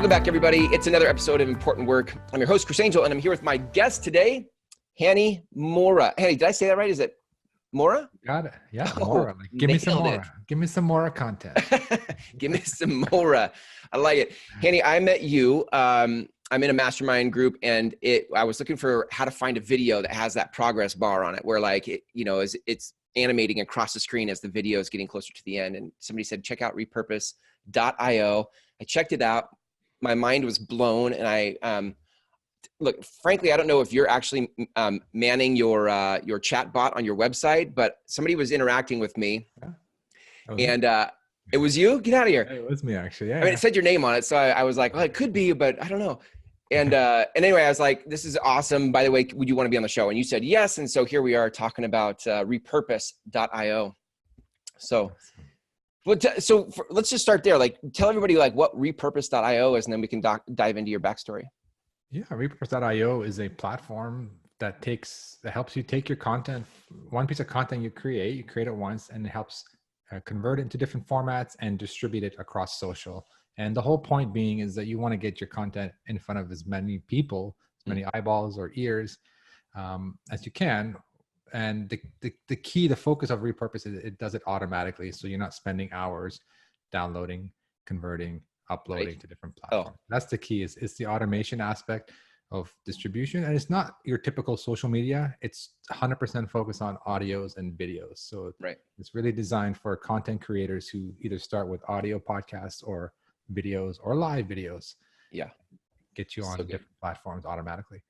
Welcome back, everybody. It's another episode of Important Work. I'm your host, Chris Angel, and I'm here with my guest today, Hani Mourra. Hani, did I say that right? Is it Mourra? Got it. Yeah, Oh, Mourra. Like, give me some nailed Mourra. Give me some Mourra content. Give me some Mourra. I like it. Hani, I met you. I'm in a mastermind group, and I was looking for how to find a video that has that progress bar on it, where like it's animating across the screen as the video is getting closer to the end. And somebody said, check out repurpose.io. I checked it out. My mind was blown, and I look, frankly, I don't know if you're actually manning your chat bot on your website, but somebody was interacting with me, and it was you. Get out of here! It was me, actually. Yeah. I mean, it said your name on it, so I was like, well, it could be, but I don't know. And anyway, I was like, this is awesome. By the way, would you want to be on the show? And you said yes, and so here we are talking about repurpose.io. So. Well, let's just start there. Like, tell everybody like what repurpose.io is, and then we can dive into your backstory. Yeah, repurpose.io is a platform that helps you take your content, one piece of content you create it once, and it helps convert it into different formats and distribute it across social. And the whole point being is that you want to get your content in front of as many people, as many eyeballs or ears as you can. And the key, the focus of Repurpose is it does it automatically. So you're not spending hours downloading, converting, uploading to different platforms. That's the key, is it's the automation aspect of distribution. And it's not your typical social media. It's 100% focused on audios and videos. So it's really designed for content creators who either start with audio podcasts or videos or live videos. Yeah. Get you on different platforms automatically.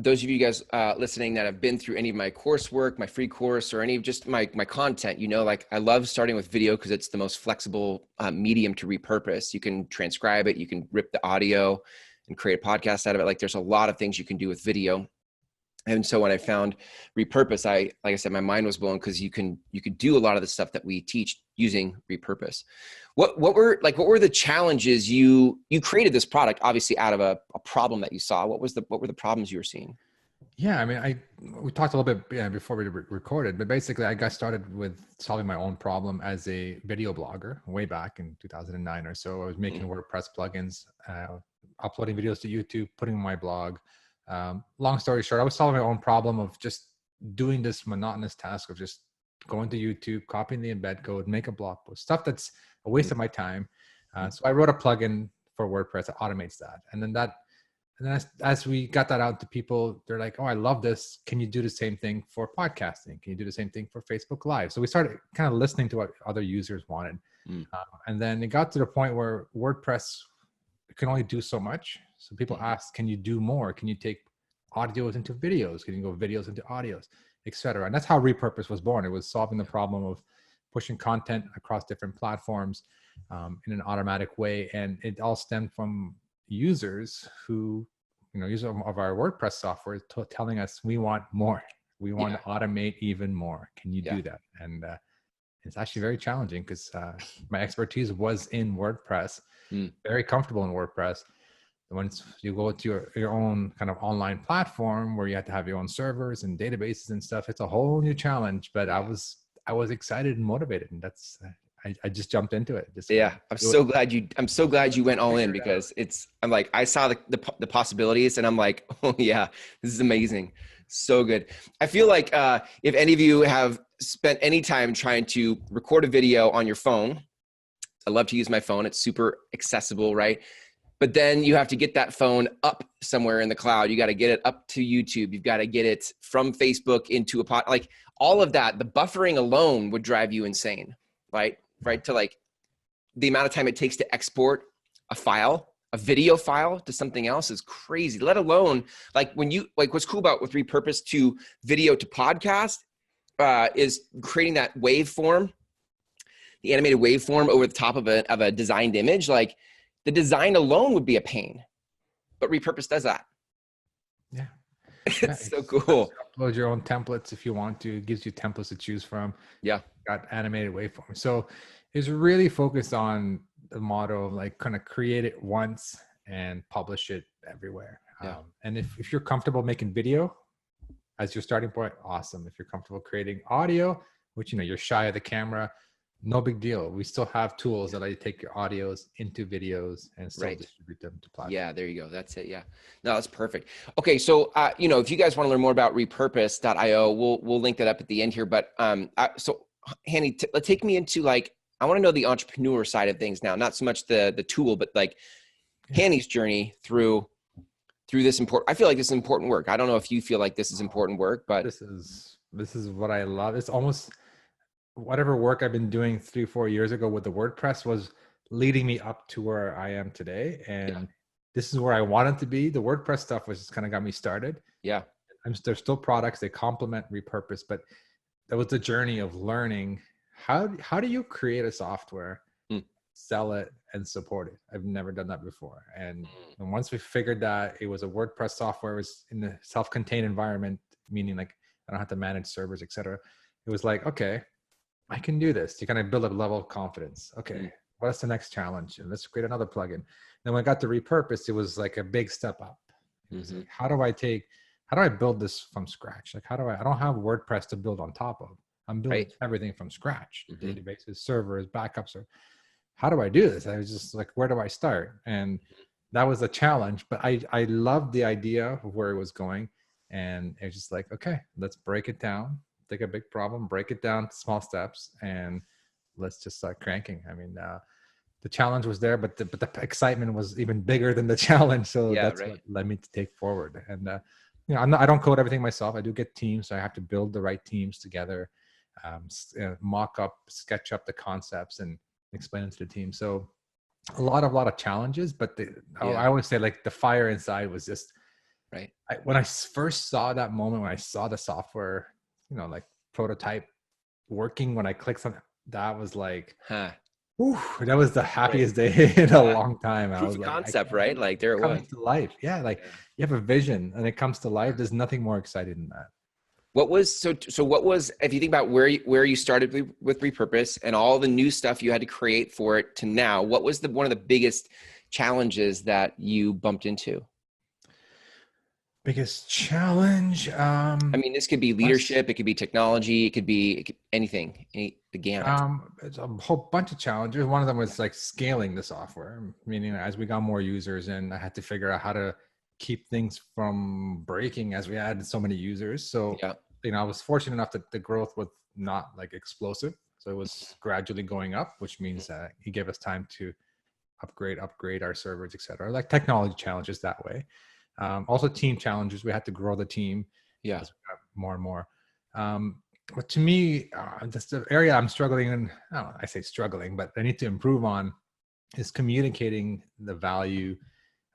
Those of you guys listening that have been through any of my coursework, my free course, or any of just my content, like I love starting with video because it's the most flexible medium to repurpose. You can transcribe it, you can rip the audio and create a podcast out of it. Like, there's a lot of things you can do with video. And so when I found Repurpose, like I said, my mind was blown because you could do a lot of the stuff that we teach using Repurpose. What were the challenges? You created this product obviously out of a problem that you saw. What were the problems you were seeing? Yeah, I mean, we talked a little bit before we recorded, but basically I got started with solving my own problem as a video blogger way back in 2009 or so. I was making WordPress plugins, uploading videos to YouTube, putting on my blog. Long story short, I was solving my own problem of just doing this monotonous task of just going to YouTube, copying the embed code, make a blog post, stuff that's a waste of my time. So I wrote a plugin for WordPress that automates that. And then as we got that out to people, they're like, oh, I love this. Can you do the same thing for podcasting? Can you do the same thing for Facebook Live? So we started kind of listening to what other users wanted. And then it got to the point where WordPress can only do so much. So people ask, can you do more? Can you take audios into videos? Can you go videos into audios, etc.? And that's how Repurpose was born. It was solving the problem of pushing content across different platforms in an automatic way. And it all stemmed from users who, users of our WordPress software telling us, we want more. We want to automate even more. Can you do that? And it's actually very challenging because my expertise was in WordPress, very comfortable in WordPress. Once you go to your own kind of online platform where you have to have your own servers and databases and stuff, it's a whole new challenge. But I was excited and motivated, and that's I just jumped into it. I'm so glad you went all in, because I'm like, I saw the possibilities, and I'm like, oh yeah, this is amazing, so good. I feel like if any of you have spent any time trying to record a video on your phone, I love to use my phone. It's super accessible, right? But then you have to get that phone up somewhere in the cloud. You got to get it up to YouTube. You've got to get it from Facebook into like all of that. The buffering alone would drive you insane, right? Right. To like the amount of time it takes to export a video file to something else is crazy. Let alone like what's cool about with Repurpose to video to podcast is creating that waveform, the animated waveform over the top of a designed image. Like, the design alone would be a pain, but Repurpose does that. Yeah. It's so cool. Upload your own templates if you want to. It gives you templates to choose from. Yeah. Got animated waveforms. So it's really focused on the motto of like kind of create it once and publish it everywhere. Yeah. And if you're comfortable making video as your starting point, awesome. If you're comfortable creating audio, which, you're shy of the camera, no big deal. We still have tools that let you take your audios into videos and still Right. distribute them to platforms. Yeah, there you go. That's it. Yeah. No, that's perfect. Okay. So, if you guys want to learn more about repurpose.io, we'll link that up at the end here. But so Hani, take me into like, I want to know the entrepreneur side of things now, not so much the tool, but like Hani's journey through this important. I feel like this is important work. I don't know if you feel like this is important work, but This is what I love. It's almost whatever work I've been doing 3-4 years ago with the WordPress was leading me up to where I am today. And this is where I wanted to be. The WordPress stuff was just kind of got me started. Yeah. There's still products, they complement Repurpose, but that was the journey of learning how do you create a software, sell it, and support it. I've never done that before. And once we figured that it was a WordPress software, it was in a self-contained environment, meaning like I don't have to manage servers, etc. It was like, okay, I can do this. You kind of build a level of confidence. Okay, what's the next challenge? And let's create another plugin. Then when I got to Repurpose, it was like a big step up. It was like, how do I build this from scratch? Like, I don't have WordPress to build on top of. I'm building everything from scratch, databases, servers, backups. How do I do this? I was just like, where do I start? And that was a challenge, but I loved the idea of where it was going. And it was just like, okay, let's break it down. Take a big problem, break it down to small steps, and let's just start cranking. I mean, the challenge was there, but the excitement was even bigger than the challenge. So that's what led me to take forward. And I don't code everything myself. I do get teams, so I have to build the right teams together, mock up, sketch up the concepts, and explain it to the team. So a lot of challenges, but I always say like the fire inside was just right. When I first saw that moment, when I saw the software, like prototype working, when I clicked something, that was like, whew, that was the happiest day in a long time. Proof of concept, right? Like there it was. Comes to life. Yeah. Like you have a vision and it comes to life. There's nothing more exciting than that. What was, if you think about where you started with Repurpose and all the new stuff you had to create for it to now, what was one of the biggest challenges that you bumped into? Biggest challenge? I mean, this could be leadership, it could be technology, it could be anything, the gamut. It's a whole bunch of challenges. One of them was like scaling the software, meaning as we got more users and I had to figure out how to keep things from breaking as we added so many users. So, I was fortunate enough that the growth was not like explosive. So it was gradually going up, which means he gave us time to upgrade our servers, et cetera, like technology challenges that way. Also team challenges. We had to grow the team. Yeah. As we got more and more. But to me, that's the area I'm struggling in. I say struggling, but I need to improve on is communicating the value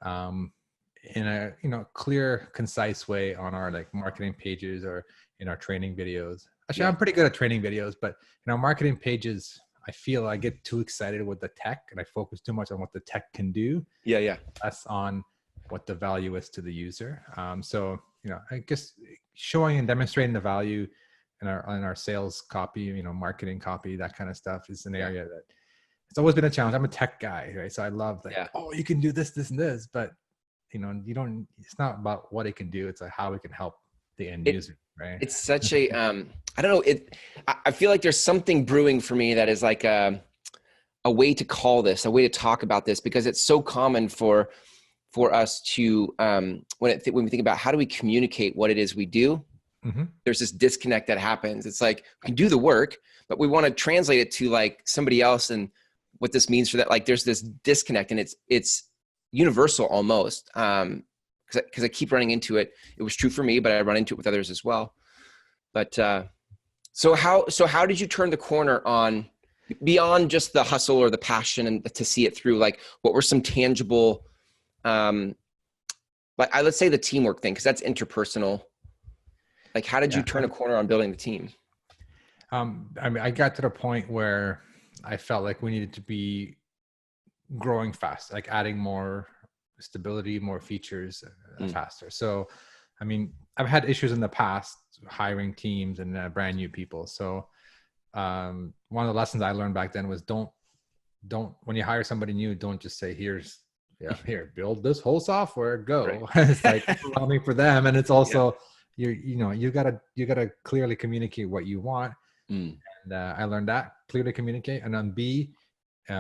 in a clear, concise way on our like marketing pages or in our training videos. Actually, I'm pretty good at training videos, but in our marketing pages, I feel I get too excited with the tech and I focus too much on what the tech can do. Yeah. Less on what the value is to the user. So, I guess showing and demonstrating the value in our sales copy, marketing copy, that kind of stuff is an area that it's always been a challenge. I'm a tech guy, right? So I love that. Oh, you can do this, this, and this, but it's not about what it can do. It's like how it can help the end user, right? It's such a, I don't know. I feel like there's something brewing for me that is like a way to call this, a way to talk about this, because it's so common for us to, when we think about how do we communicate what it is we do, there's this disconnect that happens. It's like we can do the work, but we want to translate it to like somebody else and what this means for that. Like there's this disconnect, and it's universal almost. Because I keep running into it. It was true for me, but I run into it with others as well. But so how did you turn the corner on beyond just the hustle or the passion and to see it through? Like what were some tangible, let's say the teamwork thing, because that's interpersonal. Like how did you turn a corner on building the team? I mean, I got to the point where I felt like we needed to be growing fast, like adding more stability, more features faster. So, I mean, I've had issues in the past hiring teams and brand new people. So, one of the lessons I learned back then was don't when you hire somebody new, don't just say here, build this whole software, go. Right. It's like overwhelming for them, and it's also you gotta clearly communicate what you want. And And I learned that clearly communicate, and then B,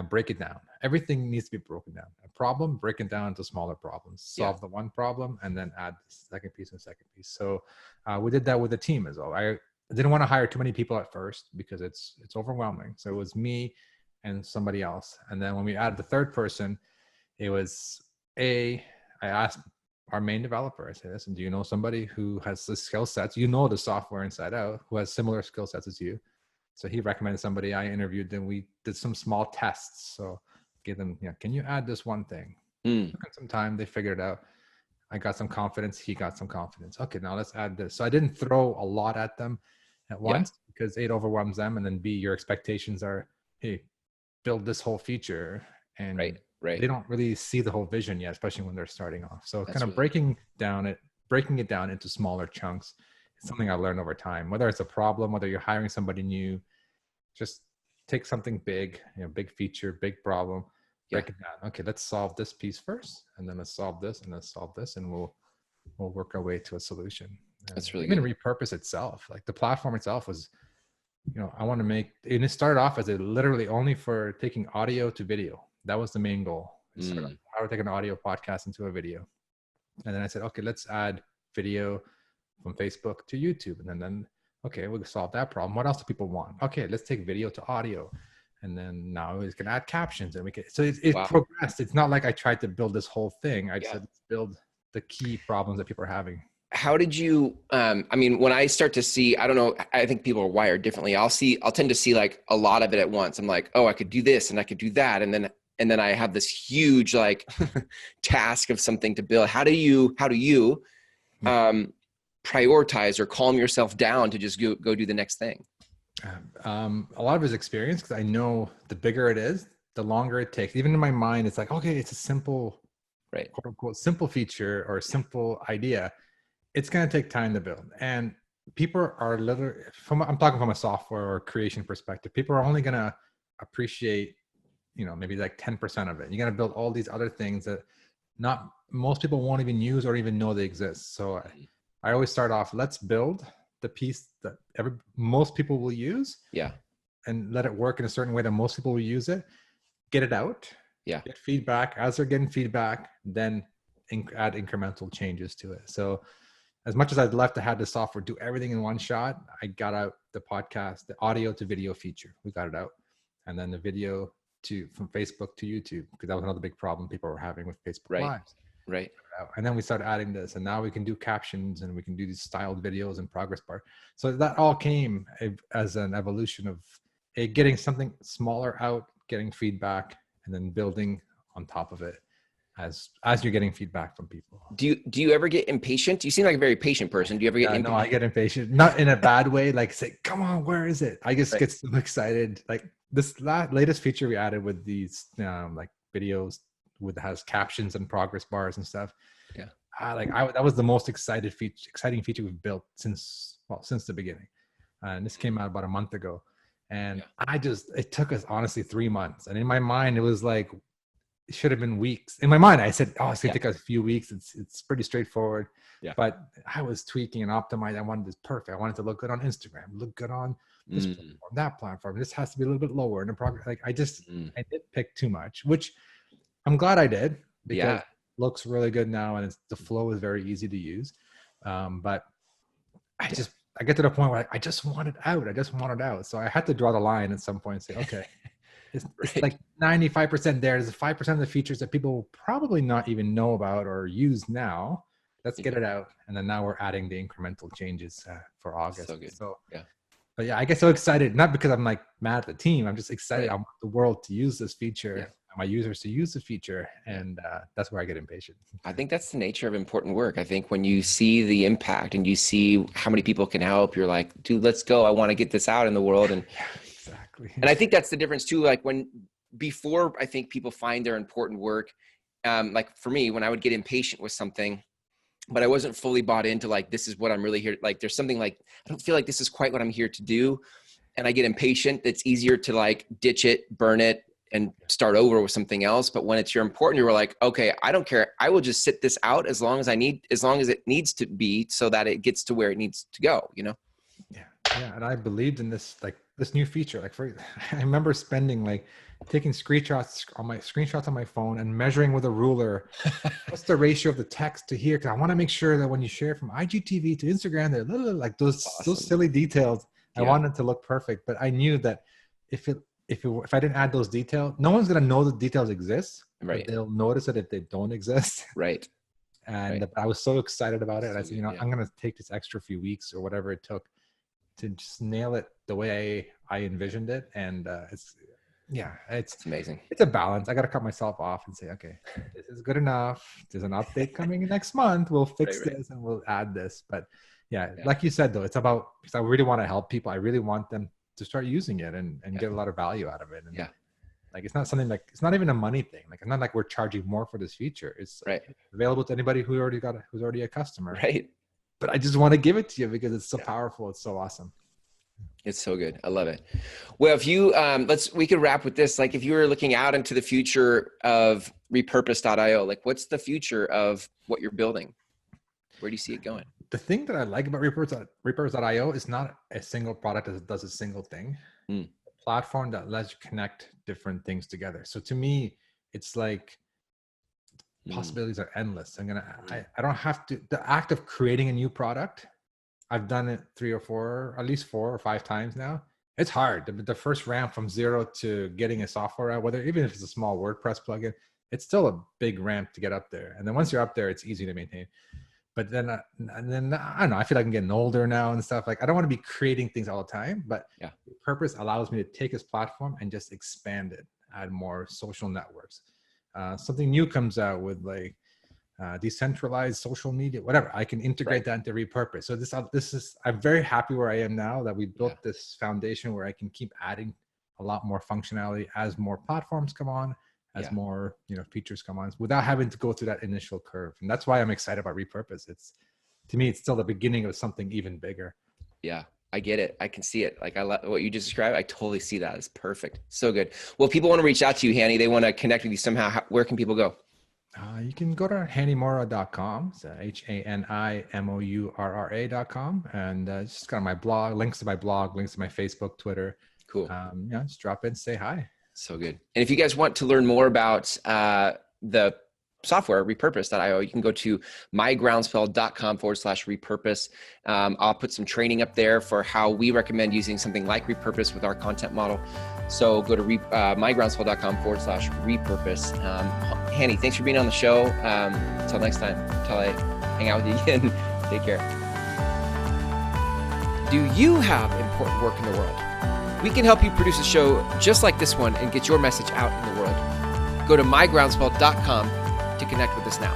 break it down. Everything needs to be broken down. A problem, break it down into smaller problems. Solve the one problem, and then add the second piece and second piece. So we did that with the team as well. I didn't want to hire too many people at first because it's overwhelming. So it was me and somebody else. And then when we added the third person, it was I asked our main developer, I said, listen, do you know somebody who has the skill sets? You know the software inside out, who has similar skill sets as you. So he recommended somebody. I interviewed them. We did some small tests. So give them, can you add this one thing? Took them some time. They figured it out. I got some confidence. He got some confidence. Okay, now let's add this. So I didn't throw a lot at them at once because it overwhelms them. And then B, your expectations are, hey, build this whole feature. And they don't really see the whole vision yet, especially when they're starting off. So kind of breaking it down into smaller chunks. It's something I learned over time. Whether it's a problem, whether you're hiring somebody new, just take something big, big feature, big problem, break it down. Okay, let's solve this piece first, and then let's solve this, and let's solve this, and we'll work our way to a solution. That's really even good. Repurpose itself, like the platform itself was, I want to make, and it started off as literally only for taking audio to video. That was the main goal. I would take an audio podcast into a video. And then I said, okay, let's add video from Facebook to YouTube. And then okay, we'll solve that problem. What else do people want? Okay, let's take video to audio. And then now we can add captions and we can, so it progressed. It's not like I tried to build this whole thing. I just said, let's build the key problems that people are having. How did you, when I start to see, I don't know, I think people are wired differently. I'll tend to see like a lot of it at once. I'm like, oh, I could do this and I could do that. And then I have this huge like task of something to build. How do you prioritize or calm yourself down to just go do the next thing? A lot of it is experience, because I know the bigger it is, the longer it takes. Even in my mind, it's like, okay, it's a simple, quote unquote, simple feature or a simple idea. It's going to take time to build. And people are literally, I'm talking from a software or creation perspective, people are only going to appreciate, maybe like 10% of it. You're going to build all these other things that most people won't even use or even know they exist. So I always start off, let's build the piece that most people will use, and let it work in a certain way that most people will use it. Get it out, get feedback. As they're getting feedback, then add incremental changes to it. So as much as I'd love to have the software do everything in one shot, I got out the podcast, the audio to video feature. We got it out, and then the video from Facebook to YouTube, because that was another big problem people were having with Facebook Lives. Right. And then we started adding this, and now we can do captions and we can do these styled videos and progress bar. So that all came as an evolution of getting something smaller out, getting feedback, and then building on top of it as you're getting feedback from people. Do you ever get impatient? You seem like a very patient person. Do you ever get impatient? No, I get impatient, not in a bad way. Like say, come on, where is it? I just get so excited. Like this latest feature we added with these like videos has captions and progress bars and stuff. That was the most exciting feature we've built since the beginning. And this came out about a month ago. And it took us honestly 3 months. And in my mind, it was like, it should have been weeks. In my mind, I said, oh, it's going to take us a few weeks. It's pretty straightforward. But I was tweaking and optimizing. I wanted this perfect. I wanted to look good on Instagram, look good on this platform, that platform. This has to be a little bit lower in the progress. Like I did pick too much, which I'm glad I did, because it looks really good now, and the flow is very easy to use. But I get to the point where I just want it out. I just want it out. So I had to draw the line at some point and say, okay, it's like 95% there. There's 5% of the features that people will probably not even know about or use now. Let's get it out. And then now we're adding the incremental changes for August. So good. But I get so excited, not because I'm like mad at the team. I'm just excited. I want the world to use this feature. My users to use the feature, and that's where I get impatient. I think that's the nature of important work. I think when you see the impact and you see how many people can help, you're like, dude, let's go. I want to get this out in the world. And exactly. And I think that's the difference too. Like before I think people find their important work, like for me, when I would get impatient with something, but I wasn't fully bought into like, this is what I'm really here. Like there's something like, I don't feel like this is quite what I'm here to do. And I get impatient. It's easier to like ditch it, burn it, and start over with something else. But when it's your important, you're like, okay, I don't care. I will just sit this out as long as it needs to be, so that it gets to where it needs to go, Yeah. And I believed in this, like this new feature. Like I remember spending like taking screenshots on my phone and measuring with a ruler what's the ratio of the text to here, because I want to make sure that when you share from IGTV to Instagram, they're little like those silly details. I wanted to look perfect, but I knew that if I didn't add those details, no one's gonna know the details exist. Right. But they'll notice it if they don't exist. Right. And I was so excited about it. And I said, Yeah. I'm gonna take this extra few weeks or whatever it took to just nail it the way I envisioned it. And it's amazing. It's a balance. I got to cut myself off and say, okay, this is good enough. There's an update coming next month. We'll fix this and we'll add this. But yeah, like you said, though, it's about, because I really want to help people. I really want them to start using it and get a lot of value out of it. And like, it's not something like, it's not even a money thing. Like, it's not like we're charging more for this feature. It's available to anybody who's already a customer. Right. But I just want to give it to you because it's so powerful. It's so awesome. It's so good. I love it. Well, if you, we could wrap with this. Like if you were looking out into the future of repurpose.io, like what's the of what you're building? Where do you see it going? The thing that I like about repurpose.io is not a single product that does a single thing. A platform that lets you connect different things together. So to me, it's like possibilities are endless. I don't have to, the act of creating a new product, I've done it at least 4 or 5 times now. It's hard. The first ramp from zero to getting a software out, even if it's a small WordPress plugin, it's still a big ramp to get up there. And then once you're up there, it's easy to maintain. But then I don't know, I feel like I'm getting older now and stuff. Like I don't want to be creating things all the time, but Repurpose allows me to take this platform and just expand it, add more social networks. Something new comes out with like decentralized social media, whatever. I can integrate that into Repurpose. So I'm very happy where I am now that we built this foundation where I can keep adding a lot more functionality as more platforms come on, as more features come on, without having to go through that initial curve. And that's why I'm excited about Repurpose. To me, it's still the beginning of something even bigger. Yeah. I get it. I can see it. Like I love what you just described. I totally see that. It's perfect. So good. Well, people want to reach out to you, Hani. They want to connect with you somehow. Where can people go? You can go to hanimourra.com. So HANIMOURRA.com. And just got my blog, links to my blog, links to my Facebook, Twitter. Cool. Just drop in, say hi. So good. And if you guys want to learn more about the software, repurpose.io, you can go to mygroundswell.com/repurpose. I'll put some training up there for how we recommend using something like Repurpose with our content model. So go to mygroundswell.com/repurpose. Hani, thanks for being on the show. Until next time, until I hang out with you again, take care. Do you have important work in the world? We can help you produce a show just like this one and get your message out in the world. Go to mygroundswell.com to connect with us now.